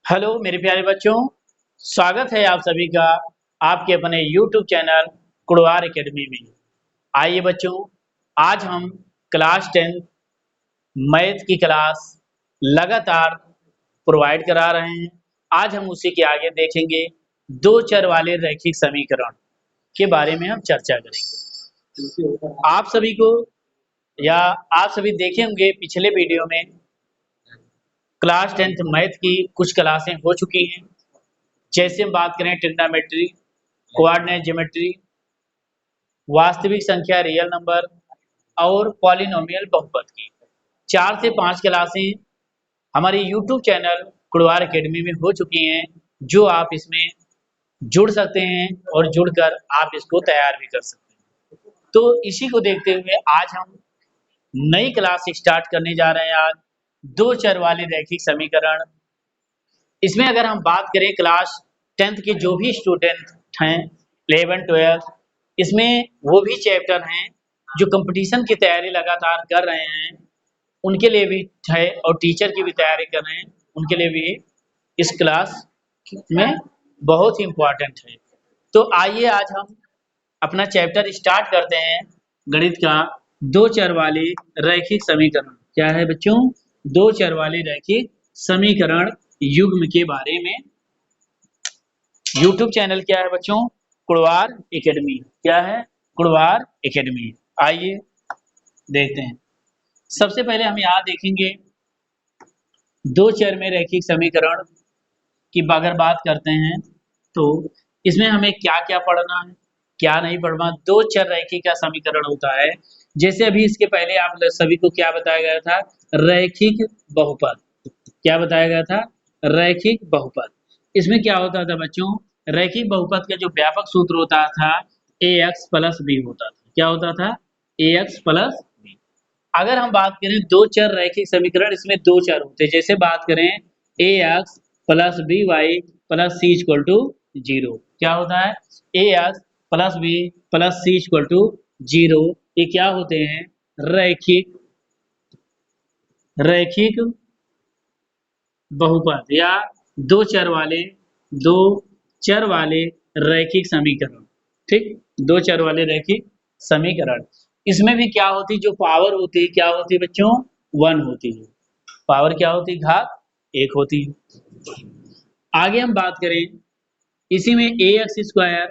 Hello मेरे प्यारे बच्चों, स्वागत है आप सभी का आपके अपने YouTube चैनल कुड़वार एकेडमी में। आइए बच्चों, आज हम क्लास 10 मैथ की क्लास लगातार प्रोवाइड करा रहे हैं। आज हम उसी के आगे देखेंगे दो चर वाले रैखिक समीकरण के बारे में हम चर्चा करेंगे। आप सभी को या आप सभी देखे होंगे पिछले वीडियो में क्लास 10th मैथ की कुछ क्लासें हो चुकी हैं। जैसे हम बात करें ट्रिग्नोमेट्री, कोऑर्डिनेट ज्योमेट्री, वास्तविक संख्या रियल नंबर और पॉलिनोमियल बहुपद की 4 से 5 क्लासें हमारे YouTube चैनल कुड़वार एकेडमी में हो चुकी हैं, जो आप इसमें जुड़ सकते हैं और जुड़कर आप इसको तैयार भी कर सकते हैं। तो इसी को देखते हुए आज हम नई क्लास स्टार्ट करने जा रहे हैं। आज दो चर वाले रैखिक समीकरण। इसमें अगर हम बात करें क्लास 10th के जो भी स्टूडेंट हैं 11, 12, इसमें वो भी चैप्टर हैं जो कंपटीशन की तैयारी लगातार कर रहे हैं, उनके लिए भी है और टीचर की भी तैयारी कर रहे हैं, उनके लिए भी इस क्लास में बहुत ही इम्पोर्टेंट है। तो आइए आज हम अपना चैप्टर स्टार्ट करते हैं गणित का दो चर वाले रैखिक समीकरण। क्या है बच्चों? दो चर वाले रैखिक समीकरण युग्म के बारे में। YouTube चैनल क्या है बच्चों? कुड़वार एकेडमी। क्या है? कुड़वार एकेडमी। आइए देखते हैं। सबसे पहले हम यहाँ देखेंगे दो चर में रैखिक समीकरण की अगर बात करते हैं तो इसमें हमें क्या क्या पढ़ना है, क्या नहीं पढ़ना। दो चर रैखिक का समीकरण होता है, जैसे अभी इसके पहले आप सभी को क्या बताया गया था? रैखिक बहुपद। क्या बताया गया था? रैखिक बहुपद। इसमें क्या होता था बच्चों? रैखिक बहुपद का जो व्यापक सूत्र होता था ax प्लस b होता था। क्या होता था? ax plus b। अगर हम बात करें दो चर रैखिक समीकरण, इसमें दो चर होते हैं। जैसे बात करें ax plus B Y plus C equal to 0। क्या होता है? ax plus B plus C equal to 0। ये क्या होते हैं? रैखिक रैखिक बहुपद या दो चर वाले रैखिक समीकरण। ठीक, दो चर वाले रैखिक समीकरण। इसमें भी क्या होती, जो पावर होती है क्या होती है बच्चों? 1 होती है। पावर क्या होती है? घात 1 होती है। आगे हम बात करें इसी में A X square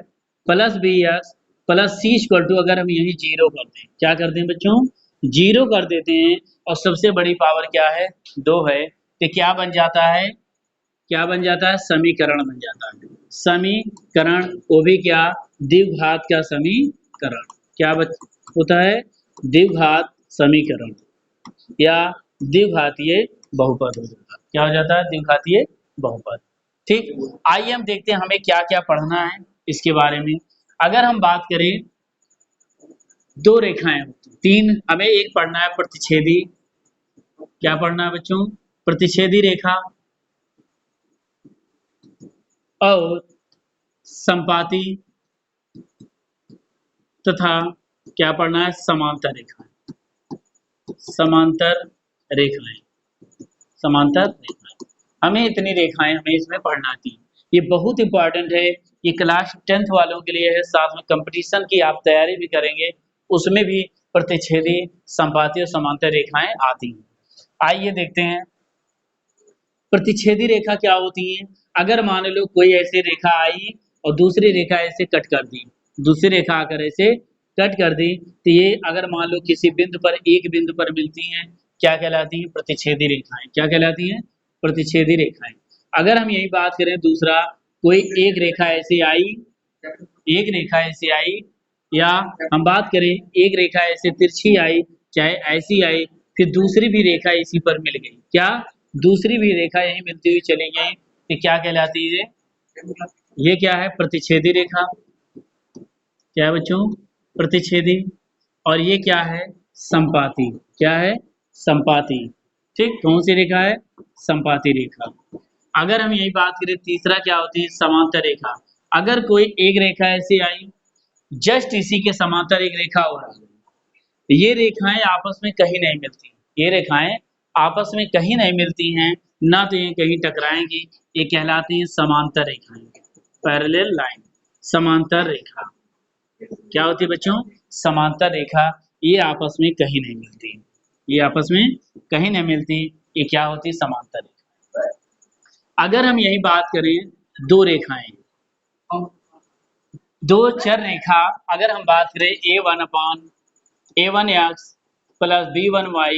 plus B X plus C equal to, अगर हम यही 0 कर दें, क्या कर दें बच्चों? 0 कर देते हैं और सबसे बड़ी पावर क्या है? 2 है। तो क्या बन जाता है? क्या बन जाता है? समीकरण बन जाता है। समीकरण, वो भी क्या? द्विघात का समीकरण। क्या होता है? द्विघात समीकरण या द्विघातीय बहुपद हो जाता है। क्या हो जाता है? द्विघातीय बहुपद। ठीक, आइए हम देखते हैं हमें क्या क्या पढ़ना है इसके बारे में। अगर हम बात करें दो रेखाएं होती, तीन, हमें एक पढ़ना है प्रतिच्छेदी। क्या पढ़ना है बच्चों? प्रतिच्छेदी रेखा और संपाती तथा क्या पढ़ना है? समांतर रेखाएं। समांतर रेखाएं, समांतर रेखाएं। हमें इतनी रेखाएं हमें इसमें पढ़ना थी। ये बहुत इंपॉर्टेंट है। ये क्लास 10th वालों के लिए है, साथ में कंपटीशन की आप तैयारी भी करेंगे, उसमें भी प्रतिच्छेदी, संपाती और समांतर रेखाएं आती हैं। आइए देखते हैं प्रतिच्छेदी रेखा क्या होती है। अगर मान लो कोई ऐसी रेखा आई और दूसरी रेखा ऐसे कट कर दी, दूसरी रेखा आकर ऐसे कट कर दी, तो ये अगर मान लो किसी बिंदु पर, एक बिंदु पर मिलती हैं, क्या कहलाती हैं? प्रतिच्छेदी रेखाएं। क्या कहलाती हैं? प्रतिच्छेदी रेखाएं। अगर हम यही बात करें दूसरा, कोई एक रेखा ऐसी आई, एक रेखा ऐसी आई, या हम बात करें एक रेखा ऐसे तिरछी आई, चाहे ऐसी आई, फिर दूसरी भी रेखा इसी पर मिल गई। क्या? दूसरी भी रेखा यही मिलती हुई चली गई, तो क्या कहलाती है? ये क्या है? प्रतिच्छेदी रेखा। क्या है बच्चों? प्रतिच्छेदी। और ये क्या है? संपाती। क्या है? संपाती। ठीक, कौन सी रेखा है? संपाती रेखा। अगर हम यही बात करें तीसरा क्या होती है? समांतर रेखा। अगर कोई एक रेखा ऐसी आई, जस्ट इसी के समांतर एक रेखा और आ गई, ये रेखाएं आपस में कहीं नहीं मिलती, ये रेखाएं आपस में कहीं नहीं मिलती हैं, ना तो ये कहीं टकराएंगी, ये कहलाती हैं समांतर रेखाएं, पैरेलल लाइन, समांतर रेखा। क्या होती है बच्चों? समांतर रेखा। ये आपस में कहीं नहीं मिलती, ये आपस में कहीं नहीं मिलती, ये क्या होती है? समांतर रेखा। अगर हम यही बात करें दो रेखाएं, दो चर रेखा, अगर हम बात करें a1 plus b1y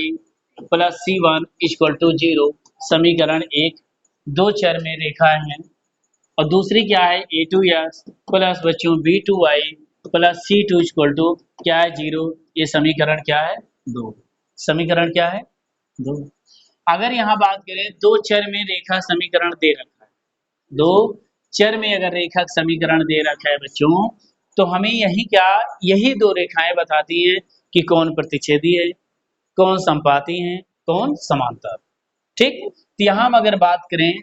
plus c1 equal to 0, समीकरण 1, दो चर में रेखा है। और दूसरी क्या है? a2x प्लस बच्चों b2y plus c2 equal to क्या है? 0। ये समीकरण क्या है? 2। समीकरण क्या है? 2। अगर यहाँ बात करें दो चर में रेखा समीकरण दे रखा है, दो चर में अगर रेखा समीकरण दे रखा है बच्चों, तो हमें यही दो रेखाएं बताती हैं कि कौन प्रतिच्छेदी है, कौन संपाती है, कौन समांतर। ठीक, तो यहाँ हम अगर बात करें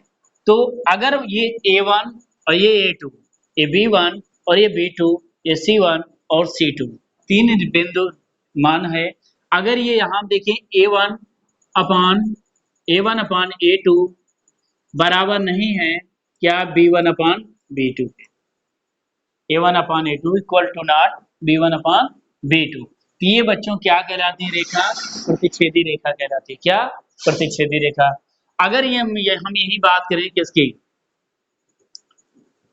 तो अगर ये A1 और ये A2, ये B1 और ये B2, ये C1 और C2 तीन बिंदु मान है। अगर ये यहाँ देखें A1 अपान A2 बराबर नहीं है क्या? B1 अपान B2 के। A1 upon A2 equal to not B1 upon B2। तो ये बच्चों क्या कहलाती है? रेखा प्रतिच्छेदी रेखा कहलाती है। क्या? प्रतिच्छेदी रेखा। अगर ये हम यही बात करें किसकी,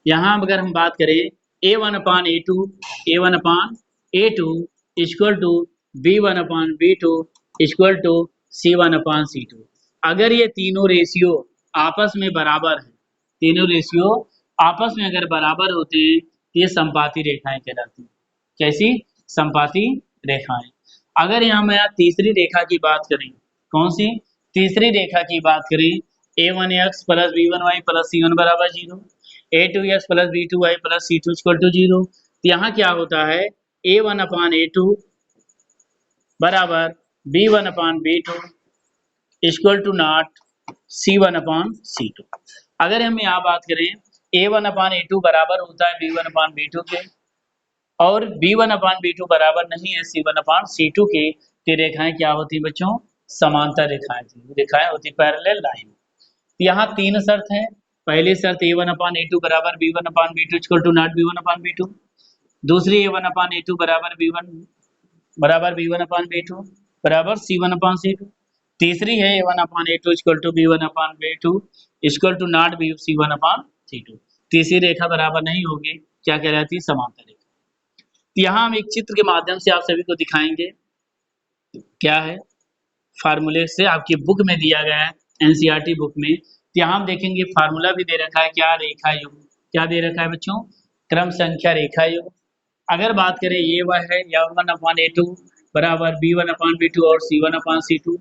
यहाँ अगर हम बात करें A1 upon A2, A1 upon A2 equal to B1 upon B2 equal to C1 upon C2। अगर ये तीनों रेशियो आपस में बराबर है, तीनों रेशियो आपस में अगर बराबर होते हैं तो ये संपाती रेखाएं कहलाती हैं। कैसी? संपाती रेखाएं। अगर यहाँ मैं तीसरी रेखा की बात करें, कौन सी? तीसरी रेखा की बात करें A1x plus B1y plus C1 बराबर 0, A2x plus B2y plus C2 equal to 0। यहाँ क्या होता है? A1 अपान A2 बराबर B1 upon B2 equal to not C1 upon C2। अगर हम यहाँ बात करें A1 अपान A2 बराबर होता है B1 अपान B2 के, और B1 अपान B2 बराबर नहीं है C1 अपान C2 के, तो रेखाएं क्या होती है बच्चों? समांतर रेखाएं थी, रेखाएं होती पैरेलल लाइन। यहाँ तीन शर्त है। पहली शर्त A1 अपान A2 बराबर B1 upon B2 equal to not B1 upon B2। दूसरी A1 अपान A2 बराबर B1 अपान B2 बराबर C1 अपान C2। तीसरी है A1 upon A2 equal to B1 upon B2 equal to not C1 upon C2। तीसरी रेखा बराबर नहीं होगी, क्या कहलाती है? समांतर रेखा। तो यहाँ हम एक चित्र के माध्यम से आप सभी को दिखाएंगे। क्या है? फार्मूले से आपकी बुक में दिया गया है, एनसीईआरटी बुक में। तो यहाँ हम देखेंगे फार्मूला भी दे रखा है। क्या? रेखा युग। क्या दे रखा है बच्चों? क्रम संख्या रेखा युग। अगर बात करें ये वह है A1 अपान A2 बराबर B1 अपान B2 और C1 अपान C2।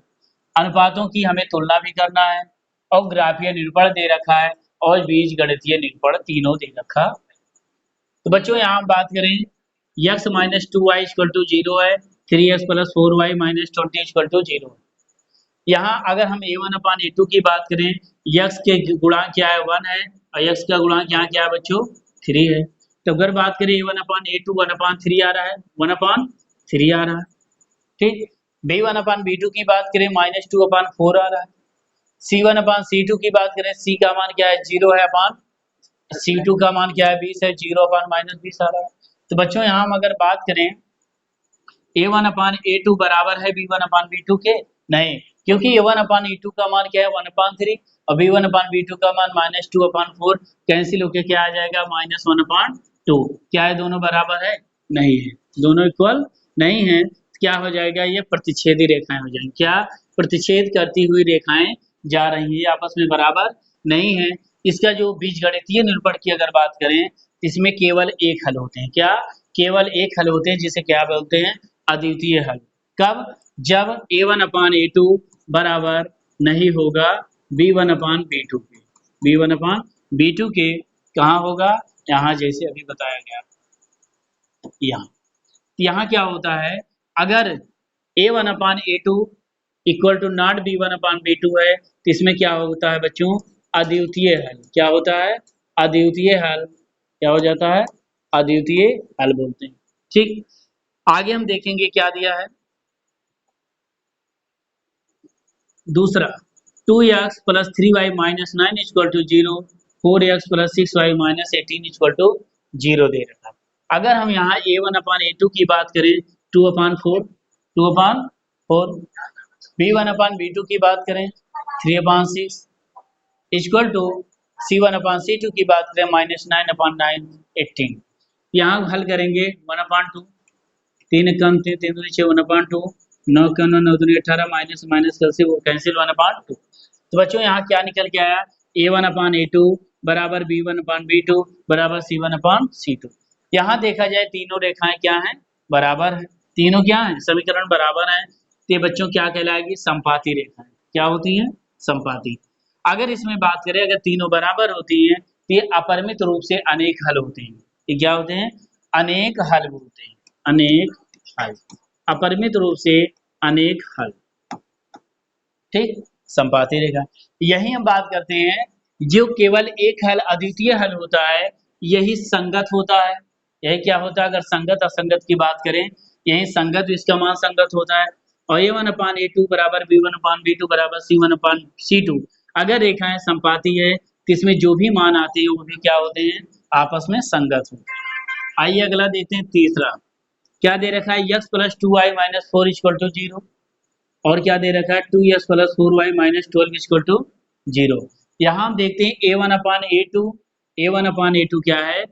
अनुपातों की हमें तुलना भी करना है, और ग्राफीय निरूपण दे रखा है, और बीज गणितीय निरूपण तीनों दे रखा है। तो बच्चों यहाँ हम बात करें x minus 2y equal to 0 है, 3x plus 4y minus 20 equal to 0 है। यहाँ अगर हम A1 अपान A2 की बात करें, x के गुणांक क्या है? 1 है, और x का गुणांक यहाँ क्या है बच्चों? 3 है। तो अगर बात करें A1 अपान A2 1 अपान 3 आ रहा है, 1 अपान 3 आ रहा है। ठीक। B1 अपान B2 की बात करें माइनस 2 अपान 4 आ रहा है। C1 अपान C2 की बात करें, C का मान क्या है? 0 है, अपान C2 का मान क्या है? 20 है, 0 अपान माइनस 20 आ रहा है। तो बच्चों यहाँ हम अगर बात करें A1 अपान A2 बराबर है B1 अपान B2 के, नहीं, क्योंकि A1 अपान E2 का मान क्या है? 1 अपान 3, और B1 अपान B2 का मान माइनस 2 अपान 4, कैंसिल होके क्या आ जाएगा? माइनस 1 अपान 2। क्या है? दोनों बराबर है? नहीं है, दोनों इक्वल नहीं है। क्या हो जाएगा? ये प्रतिच्छेदी रेखाएं हो जाएंगी। क्या? प्रतिच्छेद करती हुई रेखाएं जा रही है, आपस में बराबर नहीं है। इसका जो बीजगणितीय निरूपण की अगर बात करें, इसमें केवल एक हल होते हैं। क्या? केवल एक हल होते हैं, जिसे क्या बोलते हैं? अद्वितीय हल। कब? जब A1 अपान A2 बराबर नहीं होगा B1 अपान B2 के। B1 अपान B2 के कहाँ होगा? यहाँ जैसे अभी बताया गया, यहाँ। यहाँ क्या होता है? अगर A1 upon A2 equal to not B1 upon B2 है, तो इसमें क्या होता है बच्चों? अद्वितीय हल। क्या होता है? अद्वितीय हल। क्या हो जाता है? अद्वितीय हल बोलते हैं। ठीक, आगे हम देखेंगे क्या दिया है। दूसरा, 2x plus 3y minus 9 equal to 0, 4x plus 6y minus 18 equal to 0 दे रखा है। अगर हम यहाँ a1 अपान a2 की बात करें 2 अपान 4, 2 अपान 4, b1 अपान b2 की बात करें 3 अपान 6 equal to c1 upon c2 की बात करें माइनस 9 अपान 9 18। यहाँ हल करेंगे 1 अपान 2, 3 कम 3 3 दूनी 6 1 अपान 2, 9 कम 9 9 दूनी 18 माइनस माइनस कैंसिल 1 अपान 2। तो बच्चों यहाँ क्या निकल के आया, a1 अपान a2 बराबर b1 अपान b2 बराबर c1 अपान c2। यहाँ देखा जाए तीनों रेखाएं क्या हैं, बराबर है। तीनों क्या हैं, समीकरण बराबर हैं। तो ये बच्चों क्या कहलाएगी, संपाती रेखाएं। क्या होती हैं, संपाती। अगर इसमें बात करें, अगर तीनों बराबर होती हैं तो ये अपरिमित रूप से अनेक हल होते हैं। ये क्या होते हैं, अनेक हल होते हैं, अनेक हल, अपरिमित रूप से अनेक हल। ठीक, संपाती रेखा। यही हम बात करते हैं, जो केवल एक हल अद्वितीय हल होता है यही संगत होता है। यही क्या होता है, अगर संगत असंगत की बात करें, यही संगत, इसका मान संगत होता है। और a1 अपान a2 बराबर b1 अपान b2 बराबर c1 अपान c2। अगर रेखाएं संपाती है तो इसमें जो भी मान आते हैं वो भी क्या होते हैं, आपस में संगत होते हैं। आइए अगला देखते हैं, तीसरा क्या दे रखा है, x plus 2y minus 4 equal to 0। और क्या दे रखा है, 2x plus 4y minus 12 equal to 0। यहाँ हम देखते हैं a1 upon a2, a1 upon a2 क्या है,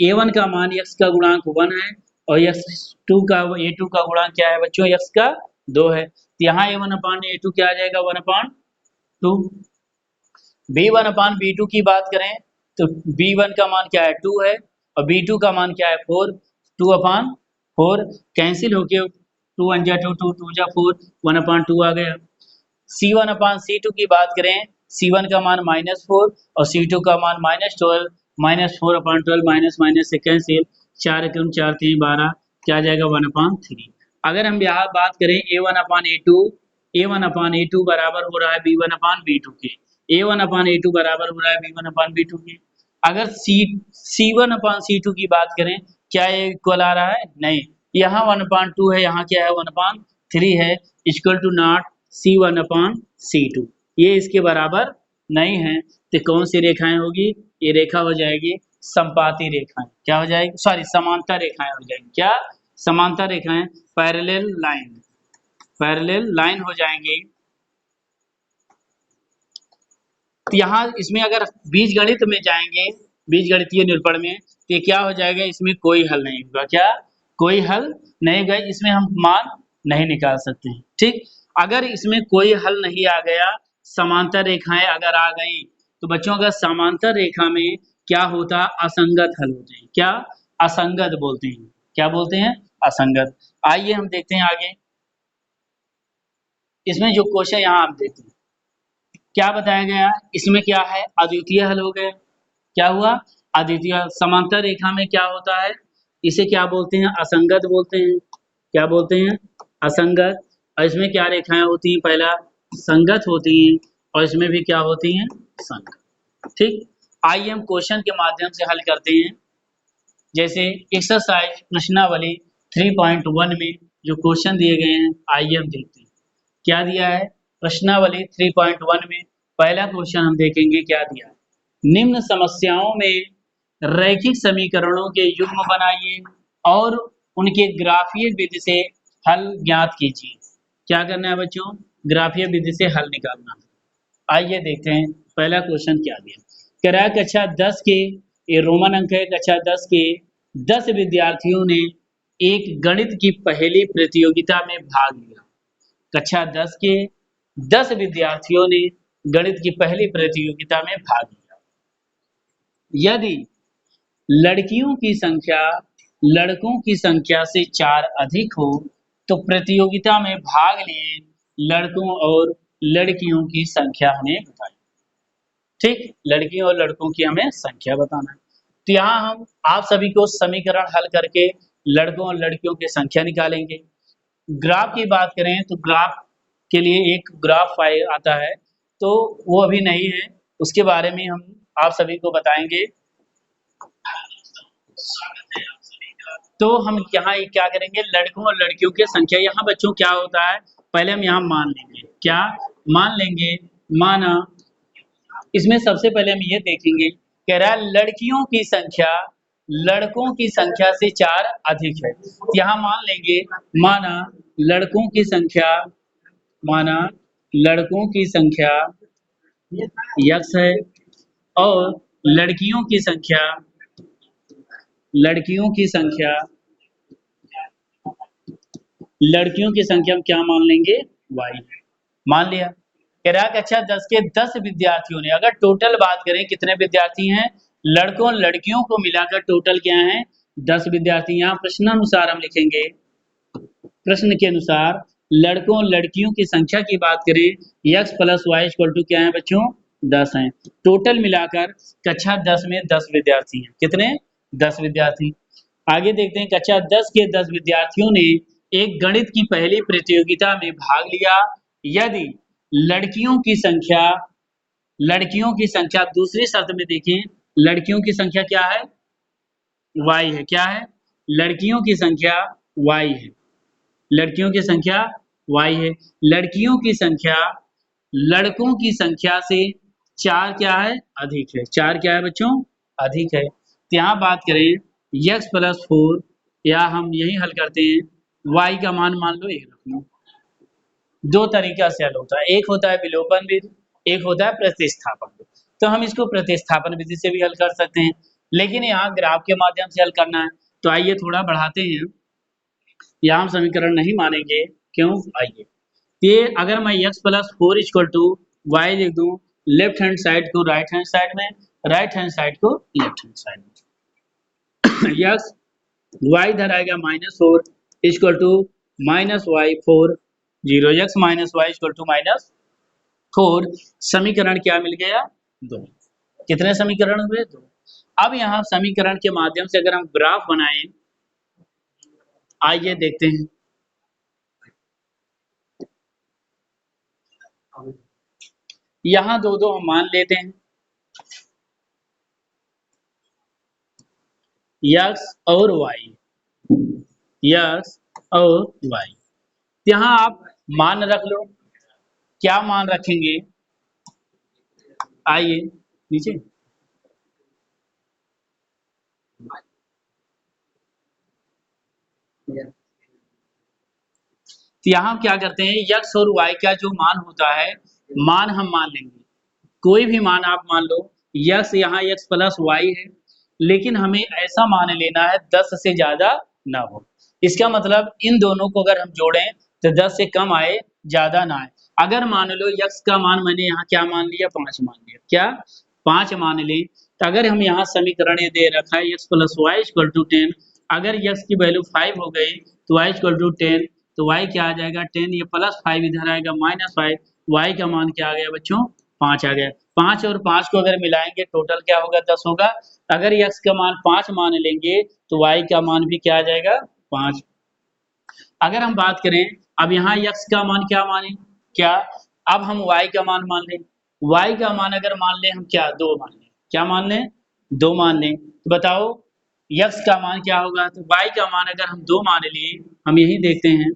a1 का मान x का गुणांक 1 है और x2 का a2 का गुणांक क्या है बच्चों, x का 2 है। तो यहाँ a1 अपान a2 क्या आ जाएगा, 1 अपान 2। b1 अपान b2 की बात करें तो b1 का मान क्या है, 2 है और b2 का मान क्या है, 4। 2 अपान 4 कैंसिल होके 2 1 जा 2, 2 2 जा 4, 1 अपान 2 आ गया। c1 अपान c2 की बात करें, c1 का मान -4 और c2 का मान -12, -4 अपान 12 माइनस माइनस से कैंसिल, 4 1 4 3 12, क्या आ जाएगा 1 अपान 3। अगर हम यहाँ बात करें a1 upon a2, a1 upon a2 बराबर हो रहा है b1 अपान b2 के, a1 अपान a2 बराबर हो रहा है b1 अपान b2 के। अगर c1 अपान c2 की बात करें, क्या ये इक्वल आ रहा है, नहीं, यहाँ 1/2 है, यहाँ क्या है 1/3 है, equal to not c1 upon c2, ये इसके बराबर नहीं है। तो कौन सी रेखाएं होगी, ये रेखा हो जाएगी संपाती रेखाएं। क्या हो जाएगी, सॉरी समांतर रेखाएं हो जाएंगी। क्या, समांतर रेखाएं, पैरेलल लाइन, पैरेलल लाइन हो जाएंगी। तो यहाँ इसमें अगर बीजगणित में जाएंगे, बीजगणितीय निरूपण में, तो ये क्या हो जाएगा, इसमें कोई हल नहीं होगा। क्या, कोई हल नहीं होगा, इसमें हम मान नहीं निकाल सकते हैं। ठीक, अगर इसमें कोई हल नहीं आ गया, समांतर रेखाएं अगर आ गई, तो बच्चों अगर समांतर रेखा में क्या होता है, असंगत हल होते हैं। क्या, असंगत बोलते हैं, क्या बोलते हैं, असंगत। आइए हम देखते हैं आगे, इसमें जो क्वेश्चन यहाँ आप देखते हैं क्या बताया गया, इसमें क्या है, अद्वितीय हल हो गया। क्या हुआ, अद्वितीय। समांतर रेखा में क्या होता है, इसे क्या बोलते हैं, असंगत बोलते हैं। क्या बोलते हैं, असंगत। और इसमें क्या रेखाएं होती हैं, पहला संगत होती हैं और इसमें भी क्या होती हैं, संगत। ठीक, आइए हम क्वेश्चन के माध्यम से हल करते हैं। जैसे एक्सरसाइज प्रश्नावली 3.1 में जो क्वेश्चन दिए गए हैं, आइए हम देखते हैं क्या दिया है। प्रश्नावली 3.1 में पहला क्वेश्चन हम देखेंगे क्या दिया है, निम्न समस्याओं में रैखिक समीकरणों के युग्म बनाइए और उनके ग्राफीय विधि से हल ज्ञात कीजिए। क्या करना है बच्चों, ग्राफीय विधि से हल निकालना है। आइए देखते हैं पहला क्वेश्चन क्या दिया। कह रहा है कक्षा 10 के, ये रोमन अंक है, कक्षा 10 के 10 विद्यार्थियों ने एक गणित की पहेली प्रतियोगिता में भाग लिया। कक्षा 10 के 10 विद्यार्थियों ने गणित की पहली प्रतियोगिता में भाग लिया। यदि लड़कियों की संख्या लड़कों की संख्या से 4 अधिक हो तो प्रतियोगिता में भाग लिए लड़कों और लड़कियों की संख्या हमें बताइए। ठीक, लड़कियों और लड़कों की हमें संख्या बताना है। तो यहाँ हम आप सभी को समीकरण हल करके लड़कों और लड़कियों की संख्या निकालेंगे। ग्राफ की बात करें तो ग्राफ के लिए एक ग्राफ फाइल आता है, तो वो अभी नहीं है, उसके बारे में हम आप सभी को बताएंगे। तो हम यहाँ क्या करेंगे, लड़कों और लड़कियों की संख्या। यहाँ बच्चों क्या होता है, पहले हम यहाँ मान लेंगे, क्या मान लेंगे माना इसमें सबसे पहले हम ये देखेंगे, कह रहा है लड़कियों की संख्या लड़कों की संख्या से 4 अधिक है। यहाँ मान लेंगे, माना लड़कों की संख्या माना लड़कों की संख्या x है और लड़कियों की संख्या लड़कियों की संख्या लड़कियों की संख्या हम क्या मान लेंगे, y मान लिया। कह रहा है कि अच्छा 10 के 10 विद्यार्थियों ने, अगर टोटल बात करें कितने विद्यार्थी हैं, लड़कों लड़कियों को मिलाकर टोटल क्या है, 10 विद्यार्थी। यहाँ प्रश्नानुसार हम लिखेंगे, प्रश्न के अनुसार लड़कों लड़कियों की संख्या की बात करें, x plus Y equal to क्या है बच्चों, 10 है। टोटल मिलाकर कक्षा 10 में 10 विद्यार्थी हैं। कितने, 10 विद्यार्थी। आगे देखते हैं, कक्षा 10 के 10 विद्यार्थियों ने एक गणित की पहली प्रतियोगिता में भाग लिया यदि लड़कियों की संख्या दूसरी शर्त में देखें, लड़कियों की संख्या क्या है, y है। क्या है, लड़कियों की संख्या y है। लड़कियों की संख्या y है। लड़कियों की संख्या लड़कों की संख्या से 4 क्या है, अधिक है। 4 क्या है बच्चों, अधिक है। तो यहाँ बात करें x प्लस 4, या हम यही हल करते हैं, y का मान लो 1 रख लो। दो तरीका से हल होता है, एक होता है विलोपन विधि, एक होता है प्रतिस्थापन विधि। तो हम इसको प्रतिस्थापन विधि से भी हल कर सकते हैं, लेकिन यहाँ ग्राफ के माध्यम से हल करना है। तो आइए थोड़ा बढ़ाते हैं, यहाँ हम समीकरण नहीं मानेंगे, क्यों, आइए। ये अगर मैं x plus 4 equal to y लिख दूं, लेफ्ट हैंड साइड को राइट हैंड साइड में, राइट हैंड साइड को लेफ्ट हैंड साइड में, x y इधर आएगा -4 equal to -y4 0, x minus y equal to -4। समीकरण क्या मिल गया, 2। कितने समीकरण हुए, 2। अब यहाँ समीकरण के माध्यम से अगर हम ग्राफ बनाएं, आइए देखते हैं। यहाँ दो दो हम मान लेते हैं, x और y, x और y। यहाँ आप मान रख लो, क्या मान रखेंगे, आइए नीचे। तो यहाँ क्या करते हैं, x और y का जो मान होता है, मान हम मान लेंगे, कोई भी मान आप मान लो। x यहाँ x प्लस वाई है, लेकिन हमें ऐसा मान लेना है 10 से ज्यादा ना हो। इसका मतलब इन दोनों को अगर हम जोड़ें तो 10 से कम आए, ज्यादा ना आए। अगर मान लो x का मान मैंने यहाँ क्या मान लिया, 5 मान लिया, क्या 5 मान ले, तो अगर हम यहाँ समीकरण ये दे रखा है x plus Y equal to 10, अगर x की वैल्यू 5 हो गई तो y इक्वल टू 10, तो y क्या आ जाएगा 10, ये प्लस 5 इधर आएगा -5, y का मान क्या आ गया बच्चों, 5 आ गया। 5 और 5 को अगर मिलाएंगे टोटल क्या होगा, 10 होगा। अगर x का मान 5 मान लेंगे तो y का मान भी क्या आ जाएगा, 5। अगर हम बात करें, अब यहाँ x का मान क्या माने, क्या, अब हम y का मान लें, y का मान अगर मान लें हम क्या, 2 मान लें, क्या मान लें, 2 मान लें। तो बताओ x का मान क्या होगा, तो y का मान अगर हम 2 मान लिए, हम यही देखते हैं,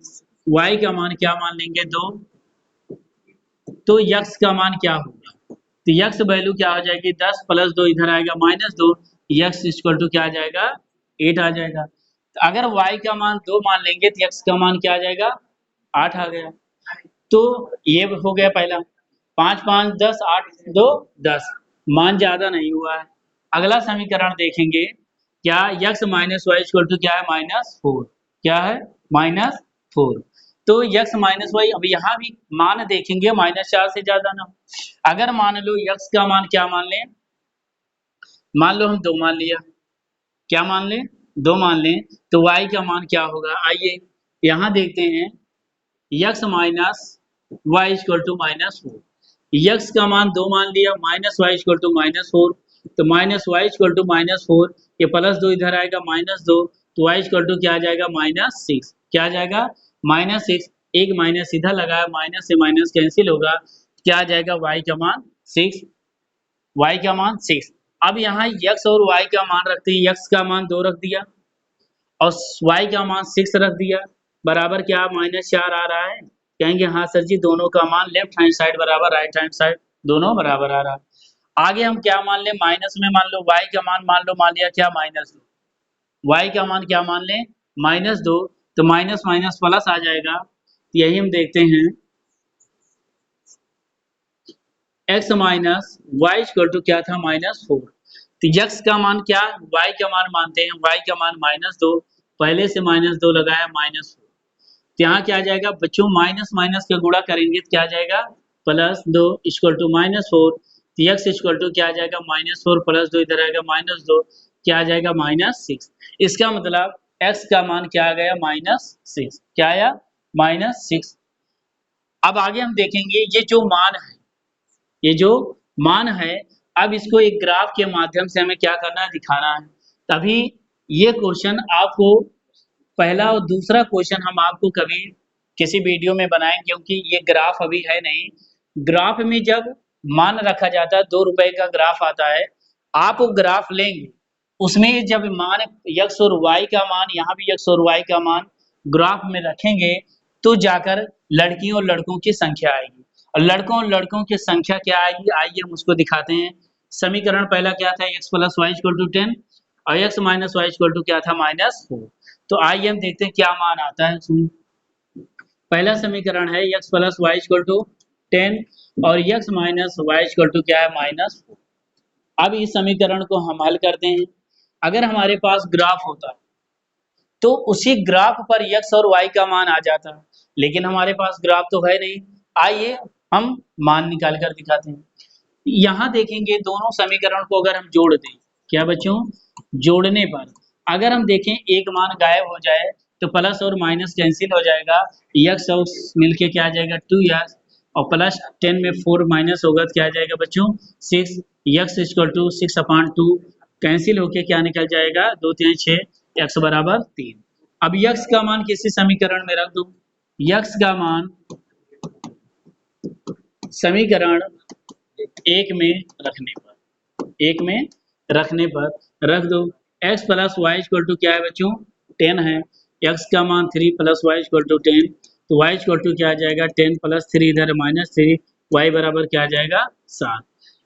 y का मान क्या मान लेंगे, 2, तो x का मान क्या होगा, तो x वैल्यू क्या हो जाएगी, 10 प्लस 2 इधर आएगा -2, x इक्वल टू क्या आ जाएगा, 8 आ जाएगा। तो अगर y का मान 2 मान लेंगे तो x का मान क्या आ जाएगा, 8 आ गया। तो ये हो गया पहला, 5 5 10 8 2 10, मान ज्यादा नहीं हुआ है। अगला समीकरण देखेंगे, क्या x minus y equal to क्या है, -4, क्या है, -4। तो x माइनस वाई, अब यहाँ भी मान देखेंगे -4 से ज्यादा ना हो। अगर मान लो x का मान क्या मान लें, मान लो हम 2 मान लिया, क्या मान लें, 2 मान लें, तो y का मान क्या होगा, आइए यहाँ देखते हैं, x minus y equal to -4, x का मान 2 मान लिया, माइनस वाई इक्वल टू -4, तो माइनस वाई इक्वल टू -4, ये प्लस 2 इधर आएगा -2, तो y इक्वल टू क्या आ जाएगा, -6, क्या आ जाएगा, -6। एक माइनस इधर लगाया, माइनस से माइनस कैंसिल होगा, क्या आ जाएगा, y का मान 6, y का मान 6। अब यहाँ x और y का मान रखते हैं, x का मान 2 रख दिया और y का मान 6 रख दिया, बराबर क्या -4 आ रहा है। कहेंगे हाँ सर जी, दोनों का मान लेफ्ट हैंड साइड बराबर राइट हैंड साइड, दोनों बराबर आ रहा। आगे हम क्या मान लें, माइनस में मान लो y का मान लिया क्या, -2। y का मान क्या मान लें, -2। तो माइनस माइनस प्लस आ जाएगा। तो यही हम देखते हैं, x minus y equal to क्या था, -4। तो x का मान क्या, y का मान मानते हैं, y का मान -2, पहले से -2 लगाया, -4। तो यहाँ क्या आ जाएगा बच्चों, माइनस माइनस का गुणा करेंगे तो क्या आ जाएगा, +2 इक्वल टू -4। तो x इक्वल टू क्या आ जाएगा, -4 + 2 इधर आएगा -2, क्या आ जाएगा, -6। इसका मतलब x का मान क्या आ गया, -6। क्या आया, -6। अब आगे हम देखेंगे ये जो मान है, अब इसको एक ग्राफ के माध्यम से हमें क्या करना है, दिखाना है। तभी ये क्वेश्चन आपको, पहला और दूसरा क्वेश्चन हम आपको कभी किसी वीडियो में बनाएंगे, क्योंकि ये ग्राफ अभी है नहीं। ग्राफ में जब मान रखा जाता है, 2 रुपए का ग्राफ आता है, आप वो ग्राफ लेंगे, उसमें जब मान x और y का मान, यहाँ भी x और y का मान ग्राफ में रखेंगे, तो जाकर लड़कियों और लड़कों की संख्या आएगी। और लड़कों और लड़कों की संख्या क्या आएगी, आइए हम उसको दिखाते हैं। समीकरण पहला क्या था, x + y = 10 और x - y = क्या था, -4। तो आइए हम देखते हैं क्या मान आता है इसमें। पहला समीकरण है x + y = 10 और x - y = क्या है, -4। अब इस समीकरण को हम हल करते हैं। अगर हमारे पास ग्राफ होता तो उसी ग्राफ पर x और y का मान आ जाता, लेकिन हमारे पास ग्राफ तो है नहीं। आइए हम मान निकाल कर दिखाते हैं। यहाँ देखेंगे दोनों समीकरण को अगर हम जोड़ दें, क्या बच्चों, जोड़ने पर अगर हम देखें एक मान गायब हो जाए तो प्लस और माइनस कैंसिल हो जाएगा, x और मिलके क्या आ जाएगा, 2x, और +10 में 4 माइनस होगा तो क्या आ जाएगा बच्चों, 6। x = 6/2 कैंसिल होके क्या निकल जाएगा, 2 3 6, x = 3। अब x का मान किसी समीकरण में रख दो, x का मान समीकरण एक में रखने पर रख दो। x + y = क्या है बच्चों, 10 है। x का मान 3 + y = 10, तो y = क्या आ जाएगा, 10 + 3 इधर -3, y बराबर क्या आ जाएगा, 7।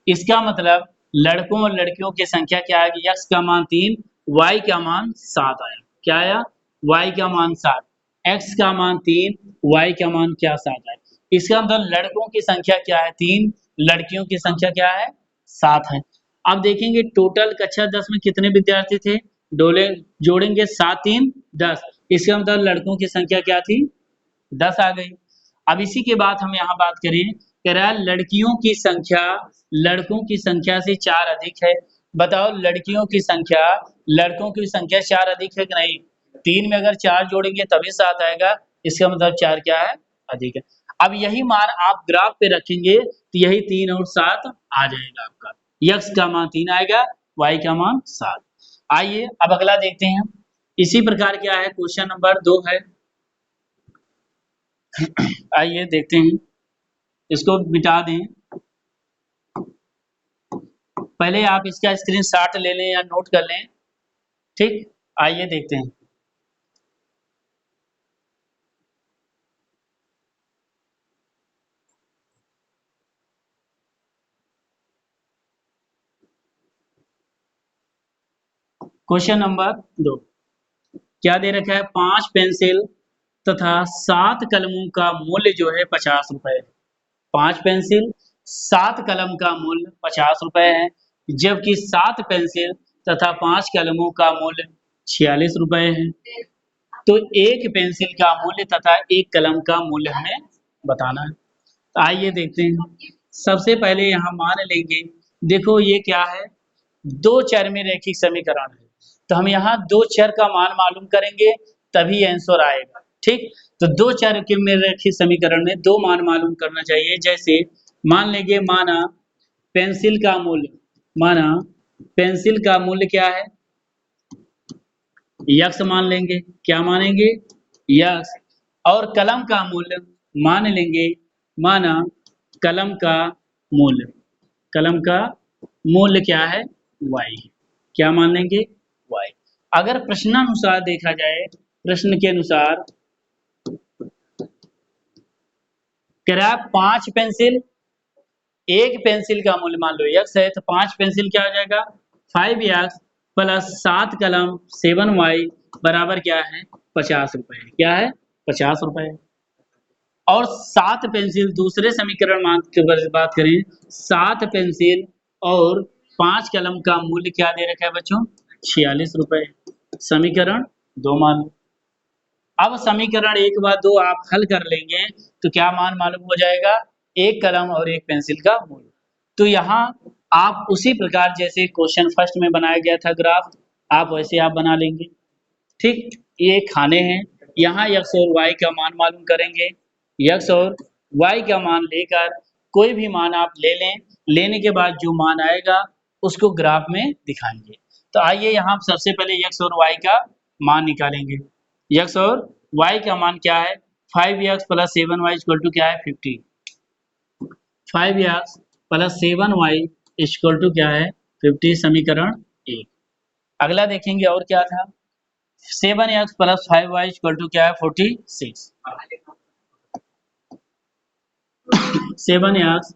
इसका मतलब लड़कों और लड़कियों की संख्या क्या आएगी, x का मान 3, y का मान 7 आया। क्या आया, y का मान 7, x का मान 3, y का मान क्या, 7 आया। इसका मतलब लड़कों की संख्या क्या है, 3, लड़कियों की संख्या क्या है, 7 है। अब देखेंगे टोटल कक्षा 10 में कितने विद्यार्थी थे, डोले जोड़ेंगे 7 3 10, इसका मतलब लड़कों की संख्या क्या थी, 10 आ गई। अब इसी के बाद हम यहाँ बात करें, कह रहा है लड़कियों की संख्या लड़कों की संख्या से 4 अधिक है। बताओ लड़कियों की संख्या लड़कों की संख्या 4 अधिक है कि नहीं, 3 में अगर 4 जोड़ेंगे तभी 7 आएगा, इसका मतलब 4 क्या है, अधिक है। अब यही मान आप ग्राफ पे रखेंगे तो यही 3 और 7 आ जाएगा आपका, x का मान 3 आएगा, y का मान 7। आइए अब अगला देखते हैं। इसी प्रकार क्या है, क्वेश्चन नंबर 2 है। आइए देखते हैं, इसको मिटा दें। पहले आप इसका स्क्रीनशॉट ले लें या नोट कर लें, ठीक। आइए देखते हैं। क्वेश्चन नंबर 2 क्या दे रखा है, 5 पेंसिल तथा 7 कलमों का मूल्य जो है 50 रुपए। 5 पेंसिल 7 कलम का मूल्य 50 रुपए है, जबकि 7 पेंसिल तथा 5 कलमों का मूल्य 46 रुपए है। तो एक पेंसिल का मूल्य तथा एक कलम का मूल्य हमें बताना है। तो आइए देखते हैं। सबसे पहले यहाँ मान लेंगे, देखो ये क्या है, दो चर में रैखिक समीकरण है, तो हम यहाँ दो चर का मान मालूम करेंगे तभी आंसर आएगा, ठीक। तो दो चर के में रैखिक समीकरण में दो मान मालूम करना चाहिए। जैसे मान लेंगे, पेंसिल का मूल्य माना पेंसिल का मूल्य क्या है, यक्स मान लेंगे, क्या मानेंगे, यक्स। और कलम का मूल्य मान लेंगे, माना कलम का मूल्य, कलम का मूल्य क्या है, y। क्या मान लेंगे, y। अगर प्रश्नानुसार देखा जाए, प्रश्न के अनुसार कह रहा है 5 पेंसिल एक पेंसिल का मूल्य मान लो x है तो 5 पेंसिल क्या हो जाएगा 5x प्लस 7 कलम 7y बराबर क्या है 50 रुपए। क्या है 50 रुपए। और 7 पेंसिल दूसरे समीकरण मान की बात करें 7 पेंसिल और 5 कलम का मूल्य क्या दे रखा है बच्चों 46 रुपए। समीकरण 2 मान लो। अब समीकरण 1 व 2 आप हल कर लेंगे तो क्या मान मालूम हो जाएगा एक कलम और एक पेंसिल का मूल्य। तो यहाँ आप उसी प्रकार जैसे क्वेश्चन फर्स्ट में बनाया गया था ग्राफ आप वैसे आप बना लेंगे। ठीक, ये खाने हैं। यहाँ x और y का मान मालूम करेंगे। x और y का मान लेकर कोई भी मान आप ले लें, लेने के बाद जो मान आएगा उसको ग्राफ में दिखाएंगे। तो आइए यहाँ सबसे पहले x और y का मान निकालेंगे। x और y का मान क्या है 5x plus 7y equal to क्या है 50। 5x plus 7y equal to क्या है 50 समीकरण 1। अगला देखेंगे और क्या था 7x plus 5y equal to क्या है 46। 7x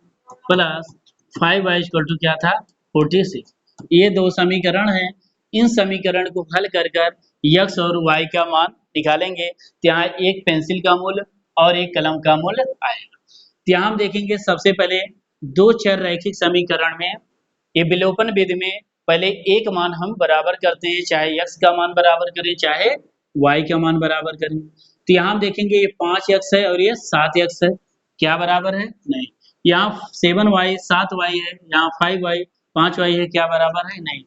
plus 5y equal to क्या था 46। ये दो समीकरण हैं। इन समीकरण को हल कर कर x और y का मान निकालेंगे तो यहाँ एक पेंसिल का मूल्य और एक कलम का मूल्य आएगा। तो यहाँ हम देखेंगे सबसे पहले दो चर रैखिक समीकरण में ये विलोपन विधि में पहले एक मान हम बराबर करते हैं, चाहे x का मान बराबर करें चाहे y का मान बराबर करें। तो यहाँ हम देखेंगे ये 5x है और ये 7x है, क्या बराबर है नहीं। यहाँ 7y 7y है, यहाँ 5y 5y है, क्या बराबर है नहीं।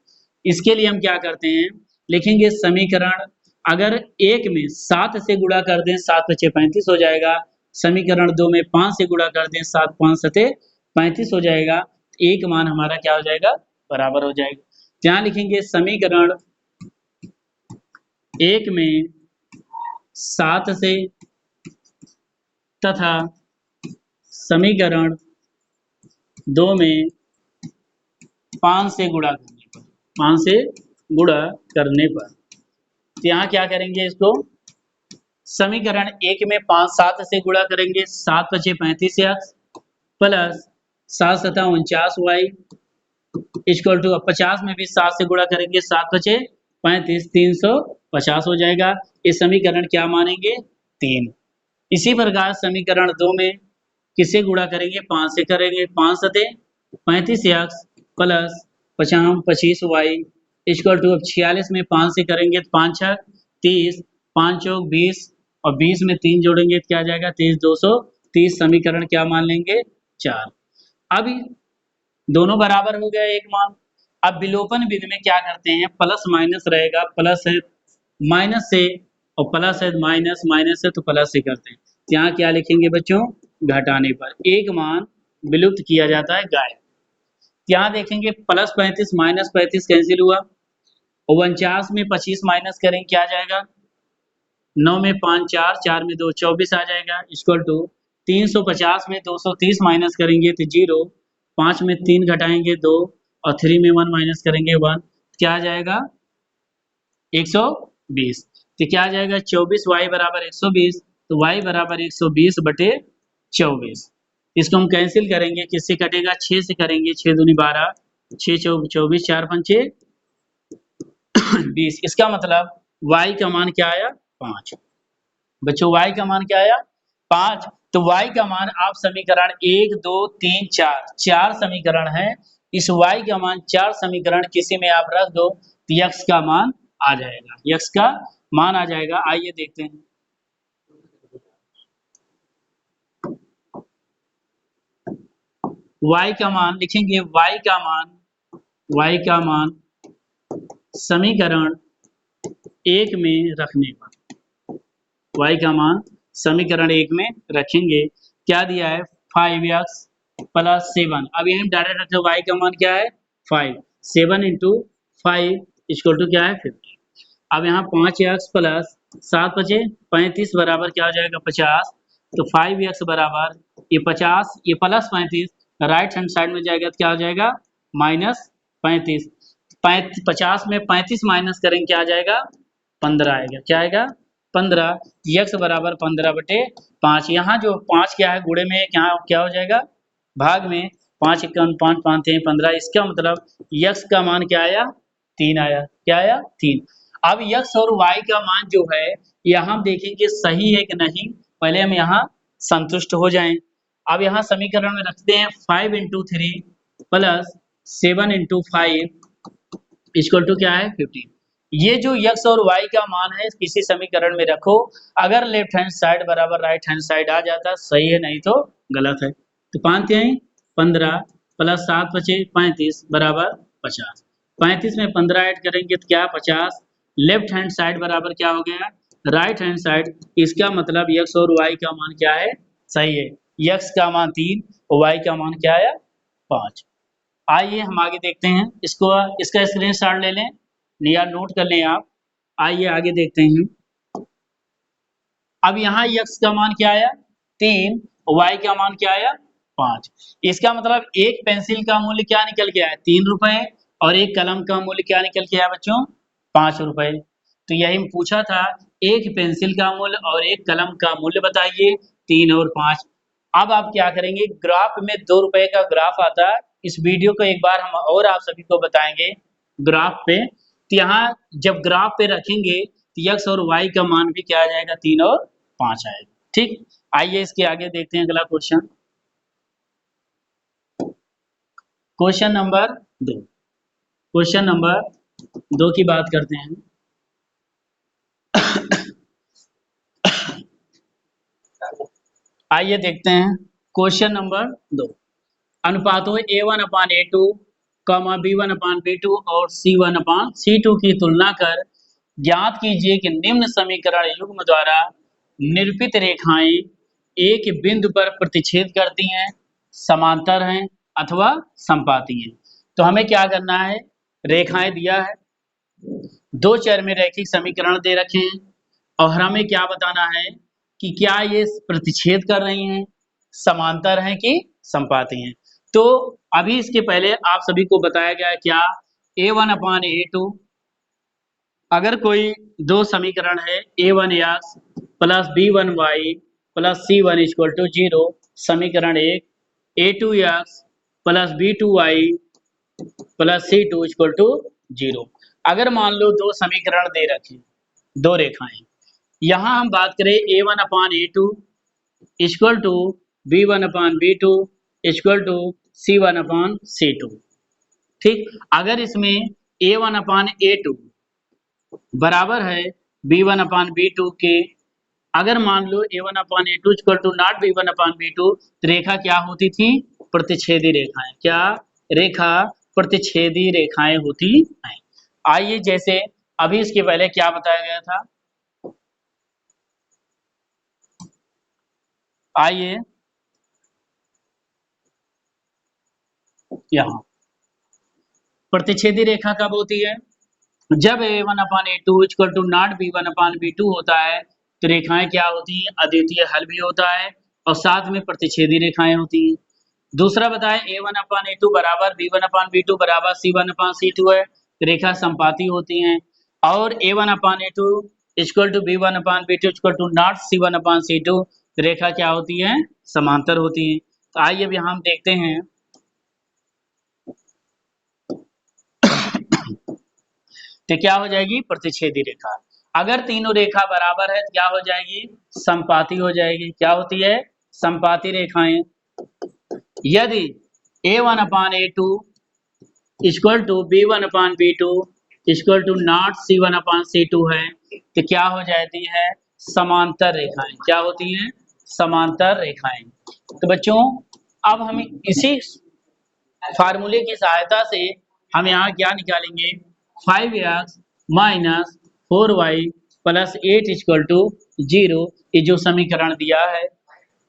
इसके लिए हम क्या करते हैं लिखेंगे समीकरण अगर एक में 7 से गुणा कर दें 7 पचे 35 हो जाएगा। समीकरण 2 में 5 से गुणा कर दें 7 5 सते 35 हो जाएगा। एक मान हमारा क्या हो जाएगा बराबर हो जाएगा। यहाँ लिखेंगे समीकरण 1 में 7 से तथा समीकरण 2 में 5 से गुणा करने पर 5 से गुणा करने पर तो यहाँ क्या करेंगे इसको समीकरण 1 में 5 7 से गुणा करेंगे 7 पचे 35x प्लस 7 सता 49y इक्वल टू 50 में भी 7 से गुणा करेंगे 7 पचे 35 350 हो जाएगा। ये समीकरण क्या मानेंगे 3। इसी प्रकार समीकरण 2 में किससे गुणा करेंगे 5 से करेंगे 5 सते 35x plus 25y equal to अब 46 में 5 से करेंगे तो 5 छक 30 5 चौक 20 और 20 में 3 जोड़ेंगे तो क्या आ जाएगा 30 230। समीकरण क्या मान लेंगे 4। अब दोनों बराबर हो गया एक मान। अब विलोपन विधि में क्या करते हैं प्लस माइनस रहेगा, प्लस है माइनस से और प्लस है माइनस, माइनस है तो प्लस से करते हैं। यहाँ क्या लिखेंगे बच्चों घटाने पर एक मान विलुप्त किया जाता है गायब। यहाँ देखेंगे प्लस 35 माइनस 35 कैंसिल हुआ और 49 में 25 माइनस करें क्या आ जाएगा 9 में 5 4 4 में 2 24 आ जाएगा इक्वल टू 350 में 230 माइनस करेंगे तो 0 5 में 3 घटाएंगे 2 और 3 में 1 माइनस करेंगे 1 क्या आ जाएगा 120। तो क्या आ जाएगा 24y बराबर 120 तो y बराबर 120 बटे 24। इसको हम कैंसिल करेंगे किससे कटेगा 6 से करेंगे 6 दूनी 12 6 चौक 24 4 पंचे 20। इसका मतलब y का मान क्या आया 5। बच्चों y का मान क्या आया 5। तो y का मान आप समीकरण 1 2 3 4 समीकरण है। इस y का मान 4 समीकरण किसी में आप रख दो तो x का मान आ जाएगा, x का मान आ जाएगा। आइए देखते हैं y का मान लिखेंगे y का मान समीकरण 1 में रखने पर y का मान समीकरण 1 में रखेंगे क्या दिया है 5x प्लस 7। अब ये हम डायरेक्ट रखते y का मान क्या है 5 7 इंटू 5 इक्वल टू क्या है 50। अब यहाँ 5x प्लस 7 बचे 35 बराबर क्या हो जाएगा 50। तो 5x बराबर ये 50 ये प्लस 35 राइट हैंड साइड में जाएगा तो क्या हो जाएगा माइनस 35। 50 में 35 माइनस करेंगे क्या आ जाएगा 15 आएगा, क्या आएगा 15। x बराबर 15 बटे 5। यहाँ जो 5 क्या है गुणे में क्या हो जाएगा भाग में 5 51 5 5 3 15। इसका मतलब यक्स का मान क्या आया? 3 आया। क्या आया? 3। अब यक्स और वाई का मान जो है यहाँ हम देखेंगे सही है कि नहीं, पहले हम यहाँ संतुष्ट हो जाएं। अब यहाँ समीकरण में रखते हैं 5 into 3 plus 7 into 5 equal to क्या है? 15। ये जो यक्स और वाई का मान है किसी समीकरण में रखो, अगर लेफ्ट हैंड साइड बराबर राइट हैंड साइड आ जाता सही है, नहीं तो गलत है। तो 5 तिहाई 15 प्लस 7 बचे 35 बराबर 50। 35 में 15 ऐड करेंगे तो क्या? 50। लेफ्ट हैंड साइड बराबर क्या हो गया? Right hand side. इसका मतलब यक्स और वाई का मान क्या है? सही है। यक्स का मान 3 और वाई का मान क्या आया? 5। आइए हम आगे देखते हैं इसको, इसका स्क्रीनशॉट ले लें या नोट कर लें आप। आइए आगे देखते हैं। अब यहाँ यक्स का मान क्या आया? 3। वाई का मान क्या आया? 5। इसका मतलब एक पेंसिल का मूल्य क्या निकल के आया? 3 रुपए। और एक कलम का मूल्य क्या निकल के आया बच्चों? 5 रुपए। तो यही पूछा था, एक पेंसिल का मूल्य और एक कलम का मूल्य बताइए, 3 और 5। अब आप क्या करेंगे, ग्राफ में 2 रुपए का ग्राफ आता है, इस वीडियो को एक बार हम और आप सभी को बताएंगे ग्राफ पे। तो यहाँ जब ग्राफ पे रखेंगे तो यक्स और वाई का मान भी क्या आ जाएगा? 3 और 5 आएगा। ठीक, आइए इसके आगे देखते हैं अगला question. Question number 2। Question number 2 की बात करते हैं। आइए देखते हैं क्वेश्चन नंबर 2। अनुपातों A1/A2, B1/B2 और C1/C2 की तुलना कर ज्ञात कीजिए कि निम्न समीकरण युग्म द्वारा निरूपित रेखाएं एक बिंदु पर प्रतिच्छेद करती हैं, समांतर हैं अथवा समपाती हैं। तो हमें क्या करना है, रेखाएं दिया है, दो चर में रैखिक समीकरण दे रखे हैं और हमें क्या बताना है कि क्या ये प्रतिच्छेद कर रही हैं, समांतर हैं कि समपाती हैं। तो अभी इसके पहले आप सभी को बताया गया क्या, A1/A2, अगर कोई दो समीकरण है A1x plus B1y plus C1 equal to 0, समीकरण 1, A2x plus B2y plus C2 equal to 0। अगर मान लो दो समीकरण दे रखे, दो रेखाएं, यहां हम बात करें A1/A2 equal to B1/B2 equal to C1/C2। ठीक, अगर इसमें A1/A2 बराबर है B1/B2 के, अगर मान लो A1/A2 equal to not B1/B2, तो रेखा क्या होती थी? प्रतिच्छेदी रेखाएं। क्या रेखा? प्रतिच्छेदी रेखाएं होती हैं। आइए जैसे अभी इसके पहले क्या बताया गया था, आइए यहाँ प्रतिच्छेदी रेखा कब होती है? जब A1/A2 equal to not B1/B2 होता है तो रेखाएं क्या होती हैं? अद्वितीय हल भी होता है और साथ में प्रतिच्छेदी रेखाएं होती हैं। दूसरा बताएं A1/A2 बराबर B1/B2 बराबर C1/C2 है, रेखा संपाती होती हैं। और A1/A2 equal to B1/B2 equal to not C1/C2, रेखा क्या होती है? समांतर होती है। तो आइए अब यहाँ हम देखते हैं तो क्या हो जाएगी? प्रतिच्छेदी रेखा। अगर तीनों रेखा बराबर है तो क्या हो जाएगी? समपाती हो जाएगी। क्या होती है? समपाती रेखाएं। यदि A1/A2 equal to B1/B2 equal to not C1/C2 है तो क्या हो जाती है? समांतर रेखाएं। क्या होती हैं? समांतर रेखाएं। तो बच्चों अब हम इसी फार्मूले की सहायता से हम यहाँ क्या निकालेंगे, 5x minus 4y plus 8 equal to 0, ये जो समीकरण दिया है,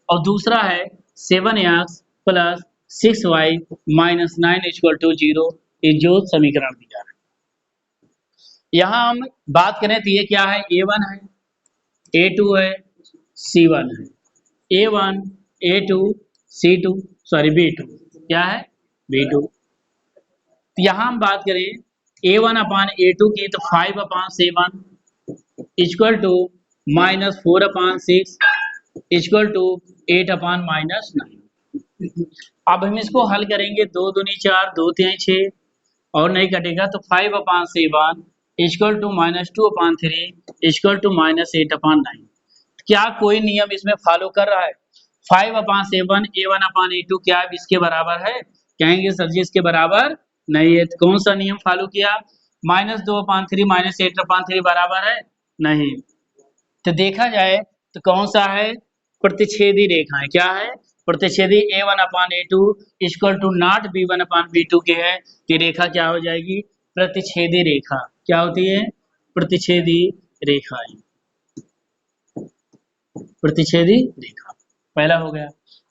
और दूसरा है 7x plus 6y minus 9 equal to 0, ये जो समीकरण दिया है। यहाँ हम बात करें तो ये क्या है? A1 है, A2 है, C1 है। A1 A2 C2 sorry B2 क्या है? B2। तो यहाँ हम बात करें A1/A2 की तो 5/7 equal to minus 4/6 equal to 8/-9। अब हम इसको हल करेंगे, 2 दूनी 4, 2 तिहाई 6 और नहीं कटेगा तो 5/7 इक्वल टू -2/3 इक्वल टू -8/9। क्या कोई नियम इसमें फॉलो कर रहा है? 5/7 A1/A2 क्या अब इसके बराबर है? कहेंगे सर जी इसके बराबर नहीं है। तो कौन सा नियम फॉलो किया? -2/3 -8/3 बराबर है नहीं। तो देखा जाए तो कौन सा है? प्रतिच्छेदी रेखाएं। क्या है? प्रतिच्छेदी A1/A2 equal to not B1/B2 के है। ये रेखा क्या हो जाएगी? प्रतिच्छेदी रेखा। क्या होती है? प्रतिच्छेदी रेखाएं। प्रतिच्छेदी रेखा पहला हो गया।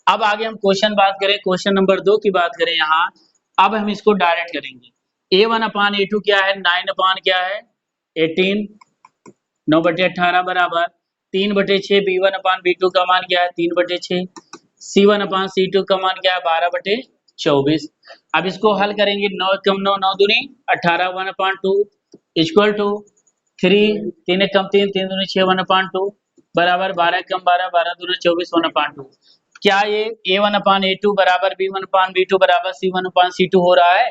अब आगे हम क्वेश्चन बात करें, क्वेश्चन नंबर 2 की बात करें यहाँ। अब हम इसको डायरेक्ट करेंगे। A1/A2 क्या है? 9 क्या है? 18 9/18 बराबर 3/6 B1/B2 का मान क्या है? 3/6 C1/C2 का मान क्या है? 12/24। अब इसको हल करेंगे, 9 कम 9 9 दूनी 18 1/2 इक्वल टू 3 3 कम 3 3 दूनी 6 1/2 बराबर 12 कम 12 12 दूनी 24 1/2। क्या ये A1/A2 बराबर B1/B2 बराबर C1/C2 हो रहा है?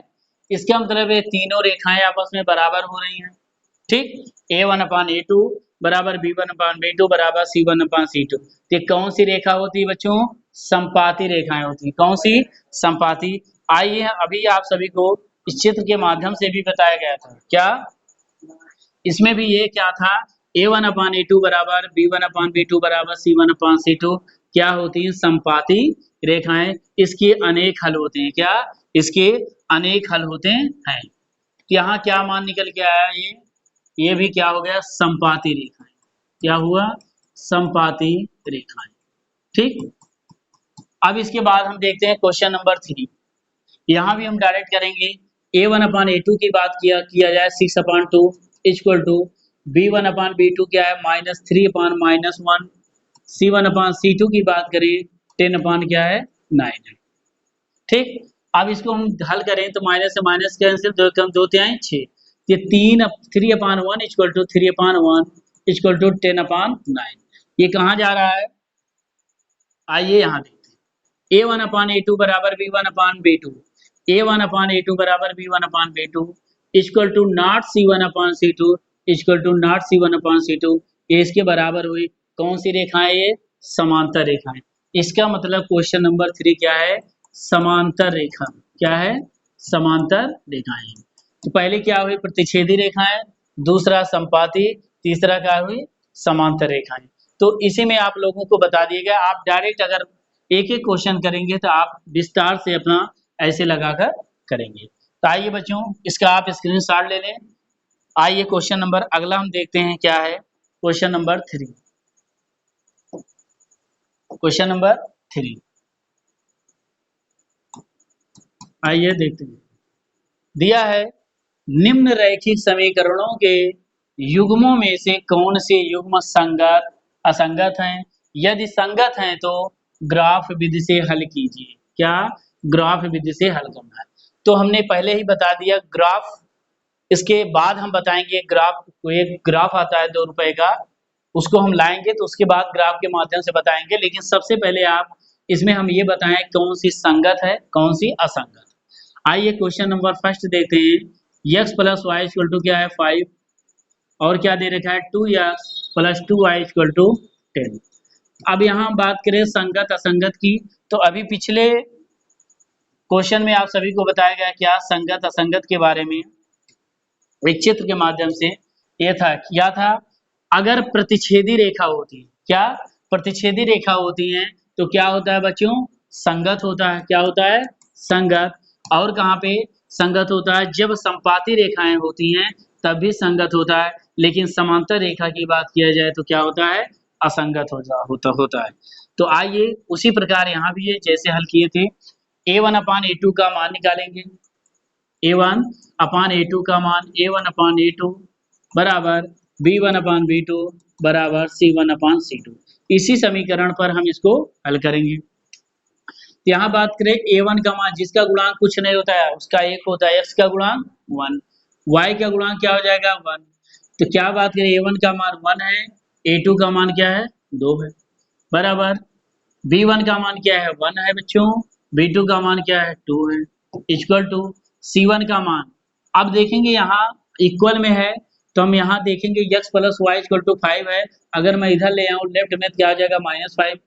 इसका मतलब ये तीनों रेखाएं आपस में बराबर हो रही हैं। ठीक, A1/A2 बराबर B1/B2 बराबर C1/C2। ये कौन सी रेखा होती है बच्चों? संपाती रेखाएं होती है। कौन सी? संपाती। आइए अभी आप सभी को इस चित्र के माध्यम से भी बताया गया था। क्या इसमें भी ये क्या था? A1/A2 बराबर B1/B2 बराबर C1/C2 क्या होती है? संपाती रेखाएं। इसके अनेक हल होते हैं। क्या? इसके अनेक हल होते हैं। यहाँ क्या मान निकल के आया? ये भी क्या हो गया? संपाती रेखाएं। क्या हुआ? संपाती रेखाएं। ठीक, अब इसके बाद हम देखते हैं क्वेश्चन नंबर 3। यहाँ भी हम डायरेक्ट करेंगे। A1/A2 की बात किया जाए 6/2 इक्वल टू B1/B2 क्या है? -3/-1। C1/C2 की बात करें 10 क्या है? 9 है। ठीक, अब इसको हम हल करें तो माइनस से माइनस कैंसिल, 2 कम 2 तिहाई 6। ये 3/1 इक्वल टू 3/1 इक्वल टू 10/9। ये कहाँ जा रहा है? आइए यहाँ देखते हैं। A1/A2 बराबर B1/B2 A1/A2 बराबर B1/B2 equal to not C1/C2 equal to not C1/C2। ये इसके बराबर हुई। कौन सी रेखाएं? ये समांतर रेखाएं। इसका मतलब क्वेश्चन नंबर 3 क्या है? समांतर रेखा। क्या है? समांतर रेखाएं। तो पहले क्या हुई? प्रतिच्छेदी रेखाएं, दूसरा संपाती, तीसरा क्या हुई? समांतर रेखाएं। तो इसी में आप लोगों को बता दिया गया। आप डायरेक्ट अगर एक एक क्वेश्चन करेंगे तो आप विस्तार से अपना ऐसे लगाकर करेंगे। तो आइए बच्चों इसका आप स्क्रीनशॉट ले लें। आइए क्वेश्चन नंबर अगला हम देखते हैं क्या है। Question number 3। क्वेश्चन नंबर 3 आइए देखते हैं। दिया है निम्न रैखिक समीकरणों के युग्मों में से कौन से युग्म संगत असंगत हैं? यदि संगत हैं तो ग्राफ विधि से हल कीजिए। क्या? ग्राफ विधि से हल करना है। तो हमने पहले ही बता दिया ग्राफ। इसके बाद हम बताएंगे ग्राफ। एक ग्राफ आता है 2 रुपए का, उसको हम लाएंगे तो उसके बाद ग्राफ के माध्यम से बताएंगे। लेकिन सबसे पहले आप इसमें हम ये बताएं कौन सी संगत है कौन सी असंगत। आइए क्वेश्चन नंबर फर्स्ट देखते हैं। x plus Y equal to क्या है? 5 और क्या दे रखा है? 2x plus 2y equal to 10। अब यहाँ हम बात करें संगत असंगत की, तो अभी पिछले क्वेश्चन में आप सभी को बताया गया क्या? संगत असंगत के बारे में एक चित्र के माध्यम से। ये था क्या था? अगर प्रतिच्छेदी रेखा होती है, क्या प्रतिच्छेदी रेखा होती है तो क्या होता है बच्चों? संगत होता है। क्या होता है? संगत। और कहाँ पे संगत होता है? जब संपाती रेखाएं होती हैं तब भी संगत होता है। लेकिन समांतर रेखा की बात किया जाए तो क्या होता है? असंगत होता है। तो आइए उसी प्रकार यहाँ भी है जैसे हल किए थे। A1/A2 का मान निकालेंगे। A1/A2 का मान A1/A2 बराबर B1/B2 बराबर C1/C2। इसी समीकरण पर हम इसको हल करेंगे। तो यहाँ बात करें A1 का मान जिसका गुणांक कुछ नहीं होता है उसका 1 होता है। x का गुणांक 1, y का गुणांक क्या हो जाएगा? 1। तो क्या बात करें? A1 का मान 1 है, A2 का मान क्या है? 2 है, बराबर B1 का मान क्या है? 1 है बच्चों, B2 का मान क्या है 2 है, इक्वल टू C1 का मान। अब देखेंगे यहाँ इक्वल में है तो हम यहाँ देखेंगे x plus Y equal to 5 है। अगर मैं इधर ले आऊँ लेफ्ट में तो क्या आ जाएगा -5।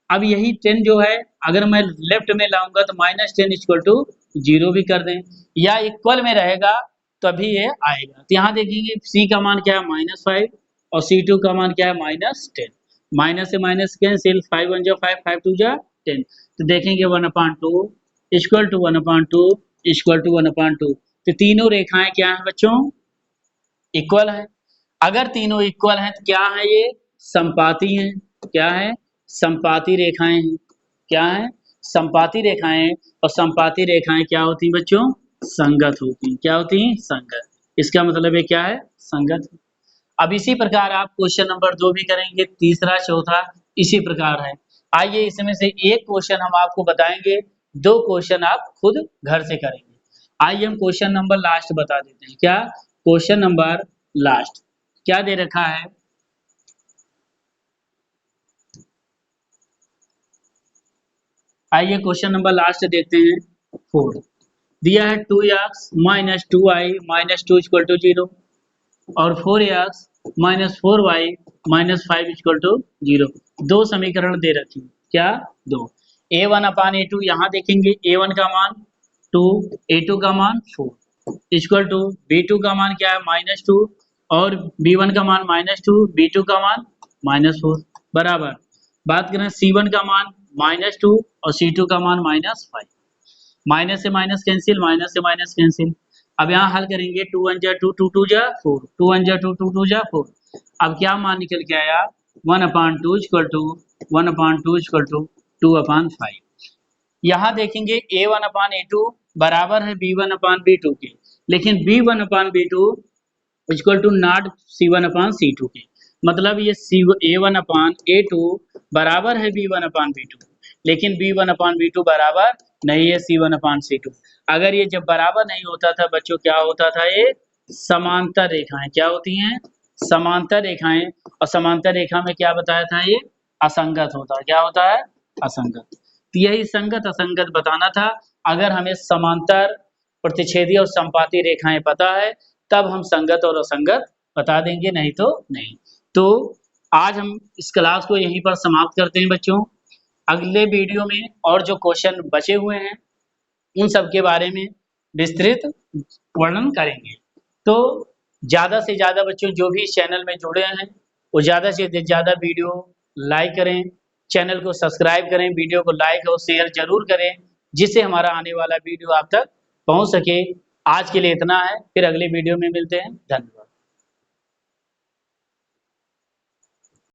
अब यही 10 जो है अगर मैं लेफ्ट में लाऊंगा तो -10 इक्वल टू 0 भी कर दें, या इक्वल में रहेगा तभी ये आएगा। तो यहाँ देखेंगे C का मान क्या है -5 और C2 का मान क्या है -10। माइनस से माइनस कैंसिल, 5 1 जा 5, 5 2 जा 10। तो देखेंगे 1/2 इक्वल टू 1/2 इक्वल टू 1/2। तो तीनों रेखाएं क्या है बच्चों इक्वल है। अगर तीनों इक्वल हैं तो क्या है ये समपाती हैं। क्या है समपाती रेखाएं हैं। क्या है समपाती रेखाएं। और समपाती रेखाएं क्या होती हैं बच्चों संगत होती हैं। क्या होती हैं संगत। इसका मतलब है क्या है संगत। अब इसी प्रकार आप क्वेश्चन नंबर 2 भी करेंगे, तीसरा चौथा इसी प्रकार है। आइए इसमें से एक क्वेश्चन हम आपको बताएंगे, 2 क्वेश्चन आप खुद घर से करेंगे। आइए हम क्वेश्चन नंबर लास्ट बता देते हैं। क्या क्वेश्चन नंबर लास्ट क्या दे रखा है। आइए क्वेश्चन नंबर लास्ट देखते हैं 4। दिया है 2x minus 2y minus 2 equal to 0 और 4x minus 4y minus 5 equal to 0। 2 समीकरण दे रखी हैं। क्या 2। a1/a2 यहाँ देखेंगे a1 का मान 2, a2 का मान 4 इक्वल टू b2 का मान क्या है -2 और b1 का मान -2, b2 का मान -4 बराबर। बात करें c1 का मान -2 और c2 का मान -5। माइनस से माइनस कैंसिल, माइनस से माइनस कैंसिल। अब यहाँ हल करेंगे 2 1 जा 2, 2 2 जा 4, 2 1 जा 2, 2 2 जा 4। अब क्या मान निकल के आया 1/2 इक्वल टू 1/2 इक्वल टू 2/5। यहाँ देखेंगे a1/a2 बराबर है b1/b2 के, लेकिन b1/b2 equal to not c1/c2 के। मतलब ये a1/a2 बराबर है b1/b2, लेकिन b1/b2 बराबर नहीं है c1/c2। अगर ये जब बराबर नहीं होता था बच्चों क्या होता था ये समांतर रेखाएं। क्या होती हैं समांतर रेखाएं। और समांतर रेखा में क्या बताया था ये असंगत होता है। क्या होता है असंगत। तो यही संगत असंगत बताना था। अगर हमें समांतर प्रतिच्छेदी और संपाती रेखाएं पता है तब हम संगत और असंगत बता देंगे, नहीं तो नहीं। तो आज हम इस क्लास को यहीं पर समाप्त करते हैं बच्चों। अगले वीडियो में और जो क्वेश्चन बचे हुए हैं उन सब के बारे में विस्तृत वर्णन करेंगे। तो ज़्यादा से ज़्यादा बच्चों जो भी इस चैनल में जुड़े हैं वो ज़्यादा से ज़्यादा वीडियो लाइक करें, चैनल को सब्सक्राइब करें, वीडियो को लाइक और शेयर जरूर करें जिससे हमारा आने वाला वीडियो आप तक पहुंच सके। आज के लिए इतना है, फिर अगले वीडियो में मिलते हैं। धन्यवाद।